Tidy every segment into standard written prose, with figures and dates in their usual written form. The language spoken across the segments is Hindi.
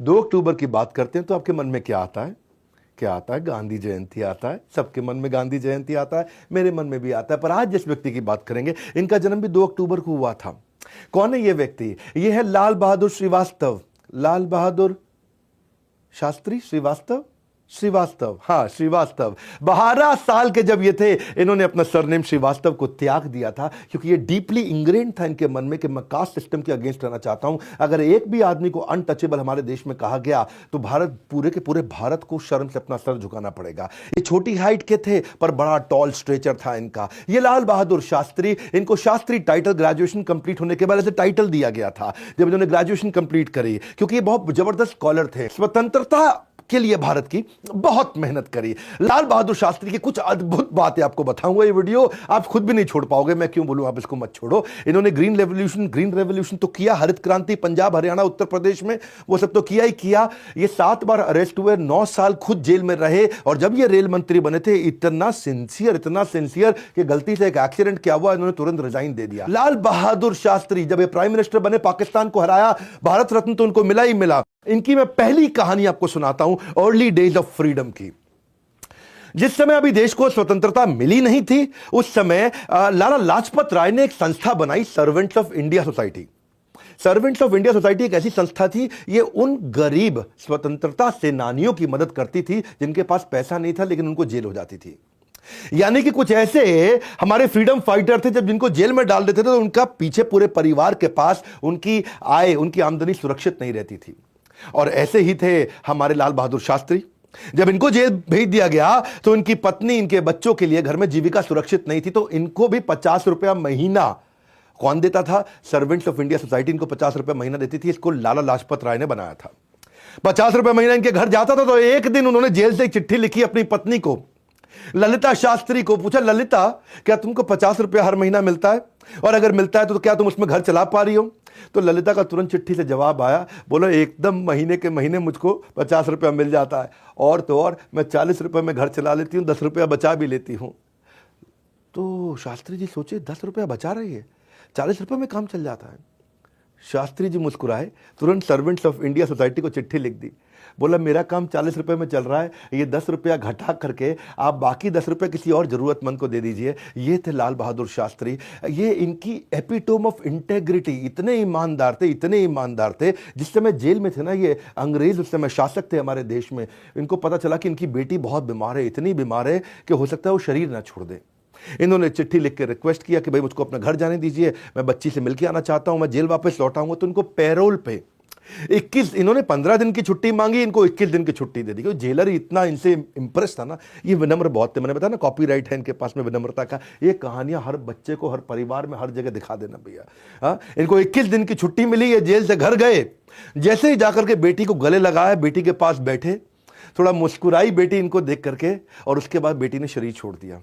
2 अक्टूबर की बात करते हैं तो आपके मन में क्या आता है? क्या आता है? गांधी जयंती आता है। सबके मन में गांधी जयंती आता है, मेरे मन में भी आता है। पर आज जिस व्यक्ति की बात करेंगे, इनका जन्म भी 2 अक्टूबर को हुआ था। कौन है ये व्यक्ति? ये है लाल बहादुर श्रीवास्तव। लाल बहादुर शास्त्री श्रीवास्तव, हाँ श्रीवास्तव। 12 साल के जब ये थे, इन्होंने अपना सरनेम श्रीवास्तव को त्याग दिया था, क्योंकि ये डीपली इंग्रेन था इनके मन में कि मैं कास्ट सिस्टम के अगेंस्ट रहना चाहता हूं। अगर एक भी आदमी को अनटचेबल हमारे देश में कहा गया तो भारत, पूरे के पूरे भारत को शर्म से अपना सर झुकाना पड़ेगा। ये छोटी हाइट के थे पर बड़ा टॉल स्ट्रेचर था इनका। ये लाल बहादुर शास्त्री, इनको शास्त्री टाइटल ग्रेजुएशन कंप्लीट होने के बाद ऐसे टाइटल दिया गया था जब इन्होंने ग्रेजुएशन कंप्लीट करी, क्योंकि ये बहुत जबरदस्त स्कॉलर थे। स्वतंत्रता के लिए भारत की बहुत मेहनत करी। लाल बहादुर शास्त्री की कुछ अद्भुत बातें आपको बताऊंगा। ये वीडियो आप खुद भी नहीं छोड़ पाओगे, मैं क्यों बोलूं, आप इसको मत छोड़ो। इन्होंने ग्रीन रेवोल्यूशन तो किया, हरित क्रांति पंजाब हरियाणा उत्तर प्रदेश में, वो सब तो किया ही किया। ये 7 बार अरेस्ट हुए, 9 साल खुद जेल में रहे, और जब ये रेल मंत्री बने थे इतना सिंसियर कि गलती से एक एक्सीडेंट क्या हुआ, इन्होंने तुरंत रिजाइन दे दिया। लाल बहादुर शास्त्री जब ये प्राइम मिनिस्टर बने, पाकिस्तान को हराया, भारत रत्न तो उनको मिला ही मिला। इनकी मैं पहली कहानी आपको सुनाता हूं, अर्ली डेज ऑफ फ्रीडम की। जिस समय अभी देश को स्वतंत्रता मिली नहीं थी, उस समय लाला लाजपत राय ने एक संस्था बनाई, servants of India society. Servants of India society एक ऐसी संस्था थी, ये उन गरीब स्वतंत्रता सेनानियों की मदद करती थी जिनके पास पैसा नहीं था लेकिन उनको जेल हो जाती थी। यानी कि कुछ ऐसे हमारे फ्रीडम फाइटर थे, जब जिनको जेल में डाल देते थे तो उनका पीछे पूरे परिवार के पास उनकी आय, उनकी आमदनी सुरक्षित नहीं रहती थी। और ऐसे ही थे हमारे लाल बहादुर शास्त्री। जब इनको जेल भेज दिया गया तो इनकी पत्नी, इनके बच्चों के लिए घर में जीविका सुरक्षित नहीं थी, तो इनको भी 50 रुपया महीना कौन देता था? सर्वेंट्स ऑफ इंडिया सोसाइटी इनको 50 रुपया महीना देती थी। इसको लाला लाजपत राय ने बनाया था। 50 रुपया महीना इनके घर जाता था, तो एक दिन उन्होंने जेल से एक चिट्ठी लिखी अपनी पत्नी को, ललिता शास्त्री को। पूछा, ललिता क्या तुमको 50 रुपया हर महीना मिलता है? और अगर मिलता है तो क्या तुम उसमें घर चला पा रही हो? तो ललिता का तुरंत चिट्ठी से जवाब आया, बोला एकदम महीने के महीने मुझको 50 रुपया मिल जाता है, और तो और मैं 40 रुपये में घर चला लेती हूँ, 10 रुपया बचा भी लेती हूँ। तो शास्त्री जी सोचे, 10 रुपया बचा रही है, 40 रुपये में काम चल जाता है। शास्त्री जी मुस्कुराए, तुरंत सर्वेंट्स ऑफ इंडिया सोसाइटी को चिट्ठी लिख दी, बोला मेरा काम 40 रुपये में चल रहा है, ये 10 रुपया घटा करके आप बाकी 10 रुपये किसी और जरूरतमंद को दे दीजिए। ये थे लाल बहादुर शास्त्री। ये इनकी एपिटोम ऑफ इंटेग्रिटी, इतने ईमानदार थे। जिस समय जेल में थे ना, ये अंग्रेज उस समय शासक थे हमारे देश में, इनको पता चला कि इनकी बेटी बहुत बीमार है, इतनी बीमार है कि हो सकता है वो शरीर ना छोड़ दे। इन्होंने चिट्ठी लिख के रिक्वेस्ट किया कि भाई मुझको अपना घर जाने दीजिए, मैं बच्ची से मिलके आना चाहता हूं, मैं जेल वापस लौट आऊंगा। तो इनको पैरोल पे 21, इन्होंने 15 दिन की छुट्टी मांगी, इनको 21 दिन की छुट्टी दे दी। क्योंकि जेलर इतना इनसे इंप्रेस था ना, ये विनम्र बहुत थे। मैंने बताया ना, कॉपीराइट है इनके पास में विनम्रता का। ये कहानियां हर बच्चे को, हर परिवार में, हर जगह दिखा देना भैया। हाँ, इनको 21 दिन की छुट्टी मिली, ये जेल से घर गए। जैसे ही जाकर के बेटी को गले लगाया, बेटी के पास बैठे, थोड़ा मुस्कुराई बेटी इनको देख करके, और उसके बाद बेटी ने शरीर छोड़ दिया।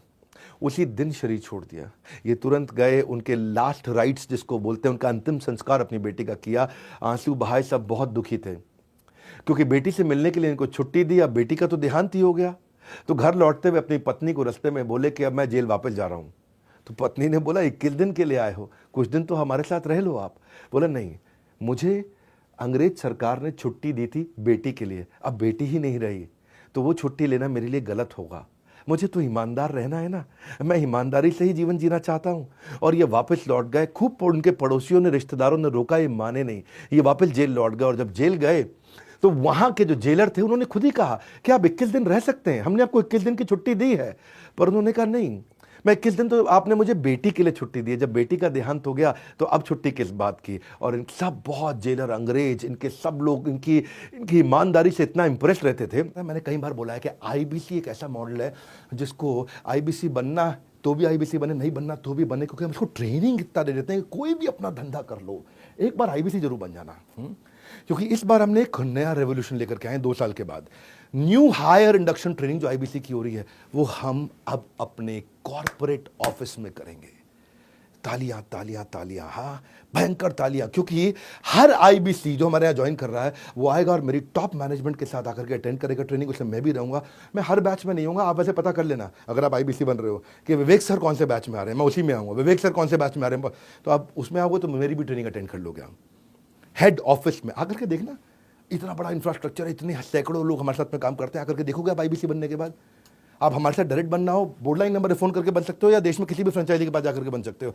उसी दिन शरीर छोड़ दिया। ये तुरंत गए, उनके लास्ट राइट्स जिसको बोलते हैं, उनका अंतिम संस्कार अपनी बेटी का किया। आंसू बहाए, सब बहुत दुखी थे, क्योंकि बेटी से मिलने के लिए इनको छुट्टी दी, अब बेटी का तो देहांत ही हो गया। तो घर लौटते हुए अपनी पत्नी को रास्ते में बोले कि अब मैं जेल वापस जा रहा हूं। तो पत्नी ने बोला, 21 दिन के लिए आए हो, कुछ दिन तो हमारे साथ रह लो आप। बोला नहीं, मुझे अंग्रेज सरकार ने छुट्टी दी थी बेटी के लिए, अब बेटी ही नहीं रही तो वो छुट्टी लेना मेरे लिए गलत होगा। मुझे तो ईमानदार रहना है ना, मैं ईमानदारी से ही जीवन जीना चाहता हूं। और ये वापस लौट गए। खूब उनके पड़ोसियों ने, रिश्तेदारों ने रोका, ये माने नहीं, ये वापस जेल लौट गए। और जब जेल गए तो वहां के जो जेलर थे उन्होंने खुद ही कहा कि आप 21 दिन रह सकते हैं, हमने आपको 21 दिन की छुट्टी दी है। पर उन्होंने कहा नहीं, मैं 21 दिन तो आपने मुझे बेटी के लिए छुट्टी दी है, जब बेटी का देहांत हो गया तो अब छुट्टी किस बात की। और इन सब बहुत जेलर, अंग्रेज, इनके सब लोग इनकी ईमानदारी से इतना इंप्रेस रहते थे। मैंने कई बार बोला है कि आईबीसी एक ऐसा मॉडल है जिसको आईबीसी बनना तो भी आईबीसी बने, नहीं बनना तो भी बने, क्योंकि हम इसको ट्रेनिंग इतना दे देते हैं कि कोई भी अपना धंधा कर लो, एक बार आईबीसी जरूर बन जाना। क्योंकि इस बार हमने एक नया रेवोल्यूशन लेकर के आए 2 साल के बाद। न्यू हायर इंडक्शन ट्रेनिंग जो आईबीसी की हो रही है, वो हम अब अपने कॉर्पोरेट ऑफिस में करेंगे। तालियां तालियां तालियां, हाँ भयंकर तालियां, क्योंकि हर आईबीसी जो हमारे यहाँ ज्वाइन कर रहा है वो आएगा और मेरी टॉप मैनेजमेंट के साथ आकर के अटेंड करेगा ट्रेनिंग। उसमें मैं भी रहूंगा। मैं हर बैच में नहीं होऊंगा, आप वैसे पता कर लेना अगर आप आईबीसी बन रहे हो कि विवेक सर कौन से बैच में आ रहे हैं, मैं उसी में आऊंगा। विवेक सर कौन से बैच में आ रहे हैं, तो आप उसमें आओगे तो मेरी भी ट्रेनिंग अटेंड कर लोगे। आप हेड ऑफिस में आकर के देखना, इतना बड़ा इंफ्रास्ट्रक्चर है, इतने सैकड़ों लोग हमारे साथ में काम करते हैं, आकर के देखोगे आप आईबीसी बनने के बाद। आप हमारे साथ डायरेक्ट बनना हो, बोर्ड लाइन नंबर फोन करके बन सकते हो, या देश में किसी भी फ्रेंचाइजी के पास जाकर के बन सकते हो।